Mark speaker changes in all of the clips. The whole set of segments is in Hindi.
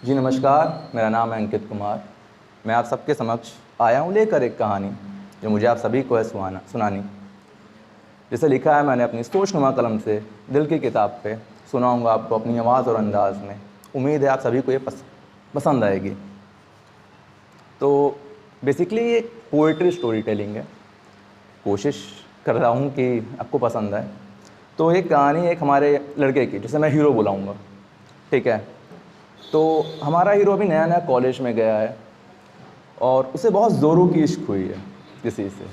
Speaker 1: जी नमस्कार, मेरा नाम है अंकित कुमार। मैं आप सबके समक्ष आया हूँ लेकर एक कहानी जो मुझे आप सभी को है सुनानी। जिसे लिखा है मैंने अपनी सोचनुमा कलम से दिल की किताब पे, सुनाऊँगा आपको अपनी आवाज़ और अंदाज़ में। उम्मीद है आप सभी को ये पसंद आएगी। तो बेसिकली ये पोइट्री स्टोरी टेलिंग है। कोशिश कर रहा हूँ कि आपको पसंद आए। तो एक कहानी एक हमारे लड़के की, जिसे मैं हीरो बुलाऊँगा, ठीक है। तो हमारा हीरो अभी नया नया कॉलेज में गया है और उसे बहुत ज़ोरों की इश्क हुई है किसी से,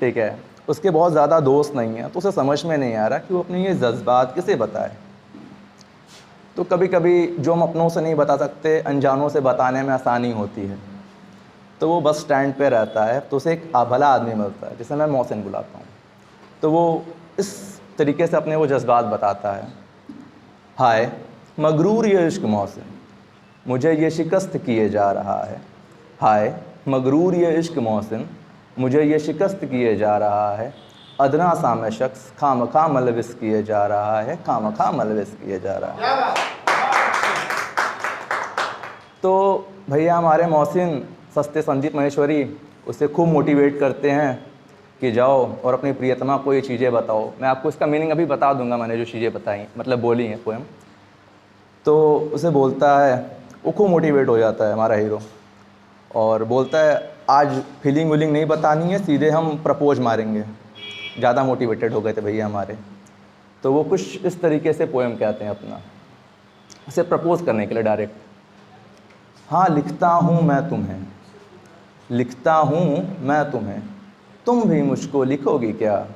Speaker 1: ठीक है। उसके बहुत ज़्यादा दोस्त नहीं हैं, तो उसे समझ में नहीं आ रहा कि वो अपने ये जज्बात किसे बताए। तो कभी कभी जो हम अपनों से नहीं बता सकते, अनजानों से बताने में आसानी होती है। तो वो बस स्टैंड पे रहता है, तो उसे एक भला आदमी मिलता है जिसे मैं मोहसिन बुलाता हूँ। तो वो इस तरीके से अपने वो जज्बात बताता है। हाय मगरूर ये इश्क मोहसिन, मुझे ये शिकस्त किए जा रहा है। हाय मगरूर ये इश्क मोहसिन, मुझे ये शिकस्त किए जा रहा है। अदना सा में शख्स खामखा मलविस किए जा रहा है, खामखा मलविस किए जा रहा है। तो भैया हमारे मोहसिन सस्ते संदीप महेश्वरी उसे खूब मोटिवेट करते हैं कि जाओ और अपनी प्रियतमा को ये चीज़ें बताओ। मैं आपको इसका मीनिंग अभी बता दूंगा, मैंने जो चीज़ें बताई मतलब बोली हैं पोएम। तो उसे बोलता है, वो खूब मोटिवेट हो जाता है हमारा हीरो और बोलता है आज फीलिंग वीलिंग नहीं बतानी है, सीधे हम प्रपोज मारेंगे। ज़्यादा मोटिवेटेड हो गए थे भैया हमारे। तो वो कुछ इस तरीके से पोएम कहते हैं अपना, उसे प्रपोज करने के लिए डायरेक्ट। हाँ लिखता हूँ मैं तुम्हें, लिखता हूँ मैं तुम्हें, तुम भी मुझको लिखोगी क्या।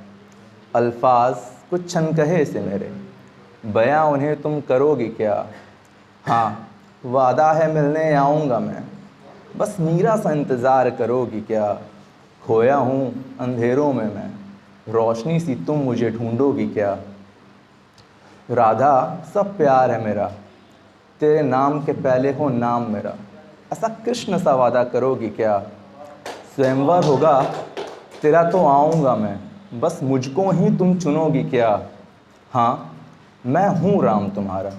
Speaker 1: अल्फाज कुछ छन कहे से मेरे, बयां उन्हें तुम करोगी क्या। हाँ वादा है मिलने आऊँगा मैं, बस मीरा सा इंतज़ार करोगी क्या। खोया हूँ अंधेरों में मैं, रोशनी सी तुम मुझे ढूंढोगी क्या। राधा सब प्यार है मेरा, तेरे नाम के पहले हो नाम मेरा। ऐसा कृष्ण सा वादा करोगी क्या। स्वयंवर होगा तेरा तो आऊँगा मैं, बस मुझको ही तुम चुनोगी क्या। हाँ मैं हूँ राम तुम्हारा,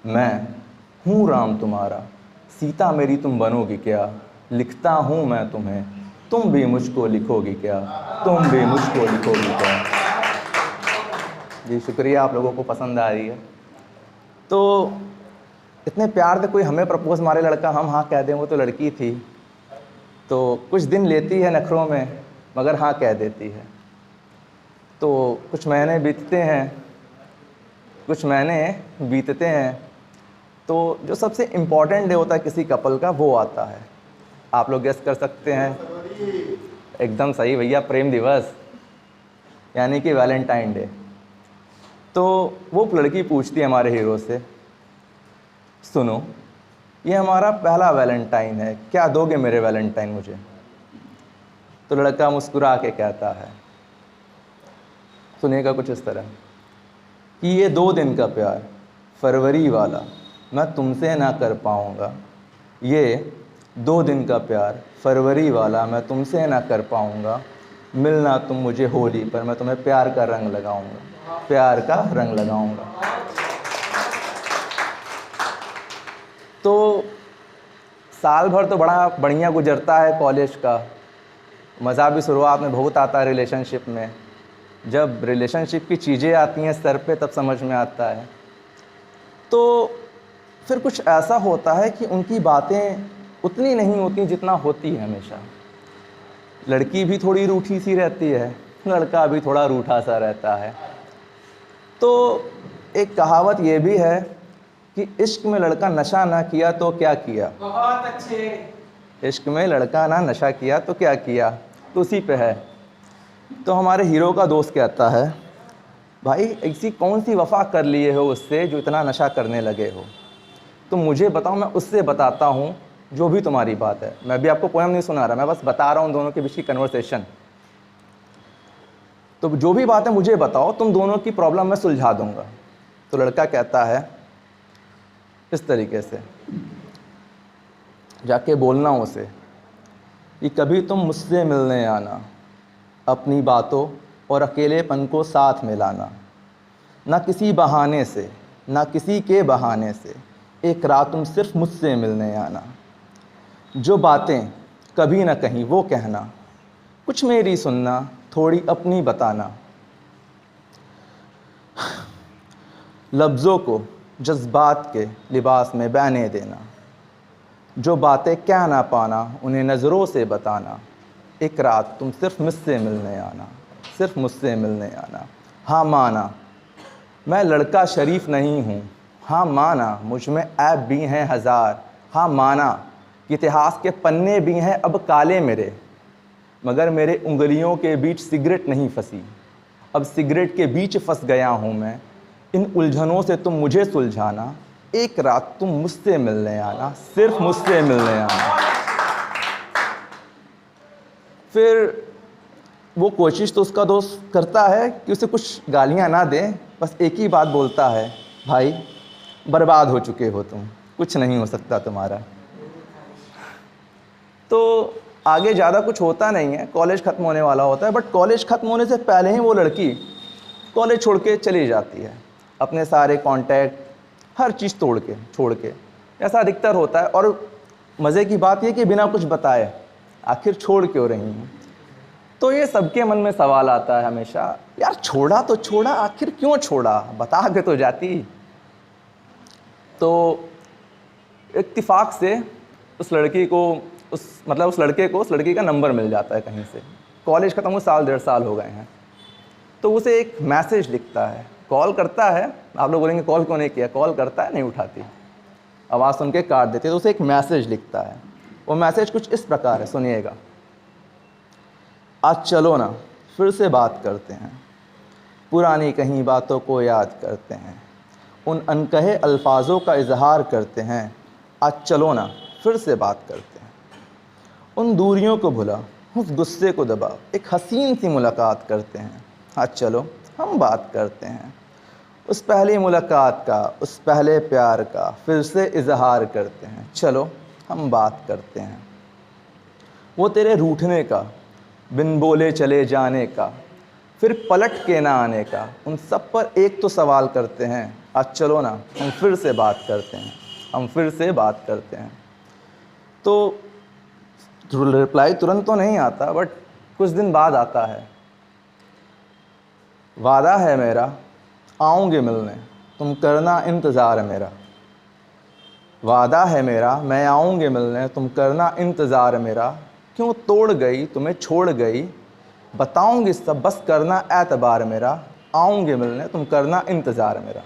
Speaker 1: मैं हूँ राम तुम्हारा, सीता मेरी तुम बनोगी क्या। लिखता हूँ मैं तुम्हें, तुम भी मुझको लिखोगी क्या, तुम भी मुझको लिखोगी क्या। जी शुक्रिया, आप लोगों को पसंद आ रही है। तो इतने प्यार से कोई हमें प्रपोज मारे लड़का, हम हाँ कह दें। वो तो लड़की थी, तो कुछ दिन लेती है नखरों में, मगर हाँ कह देती है। तो कुछ महीने बीतते हैं, कुछ महीने बीतते हैं, तो जो सबसे इम्पॉर्टेंट डे होता है किसी कपल का, वो आता है। आप लोग गेस कर सकते हैं, एकदम सही भैया, प्रेम दिवस, यानी कि वैलेंटाइन डे। तो वो लड़की पूछती है हमारे हीरो से, सुनो ये हमारा पहला वैलेंटाइन है, क्या दोगे मेरे वैलेंटाइन मुझे। तो लड़का मुस्कुरा के कहता है, सुनेगा कुछ इस तरह कि ये 2 दिन का प्यार फरवरी वाला मैं तुमसे ना कर पाऊँगा। ये 2 दिन का प्यार फरवरी वाला मैं तुमसे ना कर पाऊँगा। मिलना तुम मुझे होली पर, मैं तुम्हें प्यार का रंग लगाऊँगा, प्यार का रंग लगाऊँगा। तो साल भर तो बड़ा बढ़िया गुजरता है कॉलेज का। मज़ा भी शुरुआत में बहुत आता है रिलेशनशिप में। जब रिलेशनशिप की चीज़ें आती हैं सर पे, तब समझ में आता है। तो फिर कुछ ऐसा होता है कि उनकी बातें उतनी नहीं होती जितना होती है हमेशा। लड़की भी थोड़ी रूठी सी रहती है, लड़का भी थोड़ा रूठा सा रहता है। तो एक कहावत ये भी है कि इश्क में लड़का नशा ना किया तो क्या किया। बहुत अच्छे। इश्क में लड़का ना नशा किया तो क्या किया, तो उसी पे है। तो हमारे हीरो का दोस्त कहता है, भाई ऐसी कौन सी वफ़ा कर लिए हो उससे जो इतना नशा करने लगे हो। तो मुझे बताओ, मैं उससे बताता हूँ जो भी तुम्हारी बात है। मैं भी आपको पोएम नहीं सुना रहा, मैं बस बता रहा हूँ दोनों के बीच की कन्वर्सेशन। तो जो भी बात है मुझे बताओ, तुम दोनों की प्रॉब्लम मैं सुलझा दूंगा। तो लड़का कहता है इस तरीके से, जाके बोलना उसे कि कभी तुम मुझसे मिलने आना, अपनी बातों और अकेलेपन को साथ में लाना। ना किसी बहाने से, ना किसी के बहाने से, एक रात तुम सिर्फ मुझसे मिलने आना। जो बातें कभी ना कहीं वो कहना, कुछ मेरी सुनना, थोड़ी अपनी बताना। लफ्ज़ों को जज्बात के लिबास में बहने देना। जो बातें कह ना पाना उन्हें नज़रों से बताना। एक रात तुम सिर्फ मुझसे मिलने आना, सिर्फ मुझसे मिलने आना। हाँ माना मैं लड़का शरीफ नहीं हूँ, हाँ माना मुझ में ऐब भी हैं हज़ार। हाँ माना कि इतिहास के पन्ने भी हैं अब काले मेरे, मगर मेरे उंगलियों के बीच सिगरेट नहीं फंसी। अब सिगरेट के बीच फंस गया हूँ मैं, इन उलझनों से तुम मुझे सुलझाना। एक रात तुम मुझसे मिलने आना, सिर्फ मुझसे मिलने आना। फिर वो कोशिश तो उसका दोस्त करता है कि उसे कुछ गालियाँ ना दे, बस एक ही बात बोलता है, भाई बर्बाद हो चुके हो तुम, कुछ नहीं हो सकता तुम्हारा। तो आगे ज़्यादा कुछ होता नहीं है, कॉलेज ख़त्म होने वाला होता है, बट कॉलेज ख़त्म होने से पहले ही वो लड़की कॉलेज छोड़ के चली जाती है, अपने सारे कॉन्टैक्ट हर चीज़ छोड़ के। ऐसा अधिकतर होता है। और मज़े की बात यह कि बिना कुछ बताए आखिर छोड़ क्यों रही हूँ। तो ये सबके मन में सवाल आता है हमेशा, यार छोड़ा तो छोड़ा, आखिर क्यों छोड़ा, बता के तो जाती। तो इत्तिफाक से उस लड़के को उस लड़की का नंबर मिल जाता है कहीं से। कॉलेज ख़त्म हुए साल 1.5 साल हो गए हैं। तो उसे एक मैसेज लिखता है, कॉल करता है। आप लोग बोलेंगे कॉल क्यों नहीं किया, कॉल करता है नहीं उठाती, आवाज़ सुन के काट देती है। तो उसे एक मैसेज लिखता है। वो मैसेज कुछ इस प्रकार है, सुनिएगा। आज चलो ना फिर से बात करते हैं, पुरानी कहीं बातों को याद करते हैं, उन अनकहे अल्फाजों का इजहार करते हैं। आज चलो ना फिर से बात करते हैं, उन दूरियों को भुला, उस गुस्से को दबा, एक हसीन सी मुलाकात करते हैं। आज चलो हम बात करते हैं, उस पहली मुलाकात का, उस पहले प्यार का फिर से इजहार करते हैं। चलो हम बात करते हैं, वो तेरे रूठने का, बिन बोले चले जाने का, फिर पलट के ना आने का, उन सब पर एक तो सवाल करते हैं। आज चलो ना हम फिर से बात करते हैं, हम फिर से बात करते हैं। तो रिप्लाई तुरंत तो नहीं आता, बट कुछ दिन बाद आता है। वादा है मेरा आऊँगे मिलने, तुम करना इंतज़ार मेरा। वादा है मेरा मैं आऊँगे मिलने, तुम करना इंतज़ार मेरा। क्यों तोड़ गई तुम्हें छोड़ गई, बताऊँगी सब बस करना एतबार मेरा। आऊँगे मिलने तुम करना इंतज़ार मेरा।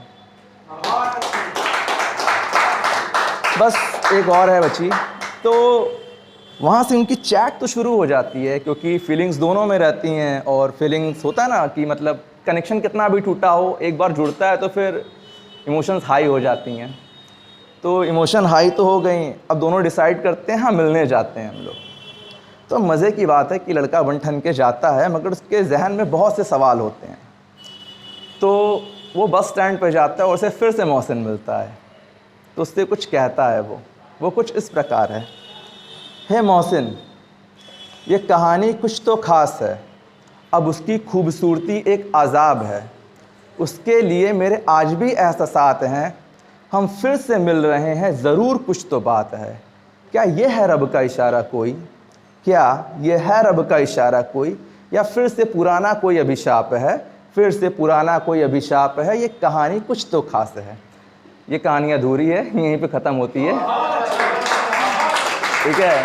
Speaker 1: बस एक और है बची। तो वहाँ से उनकी चैट तो शुरू हो जाती है, क्योंकि फीलिंग्स दोनों में रहती हैं। और फीलिंग्स होता है ना कि मतलब कनेक्शन कितना भी टूटा हो, एक बार जुड़ता है तो फिर इमोशंस हाई हो जाती हैं। तो इमोशन हाई तो हो गई, अब दोनों डिसाइड करते हैं हाँ मिलने जाते हैं हम लोग। तो मज़े की बात है कि लड़का बन ठन के जाता है, मगर उसके जहन में बहुत से सवाल होते हैं। तो वो बस स्टैंड पर जाता है और उसे फिर से मोहसिन मिलता है। तो उससे कुछ कहता है वो कुछ इस प्रकार है, हे मोहसिन ये कहानी कुछ तो ख़ास है, अब उसकी खूबसूरती एक अज़ाब है। उसके लिए मेरे आज भी एहसासात हैं, हम फिर से मिल रहे हैं, ज़रूर कुछ तो बात है। क्या ये है रब का इशारा कोई, क्या ये है रब का इशारा कोई, या फिर से पुराना कोई अभिशाप है, फिर से पुराना कोई अभिशाप है। ये कहानी कुछ तो ख़ास है। ये कहानी अधूरी है, यहीं पे ख़त्म होती है। ठीक है।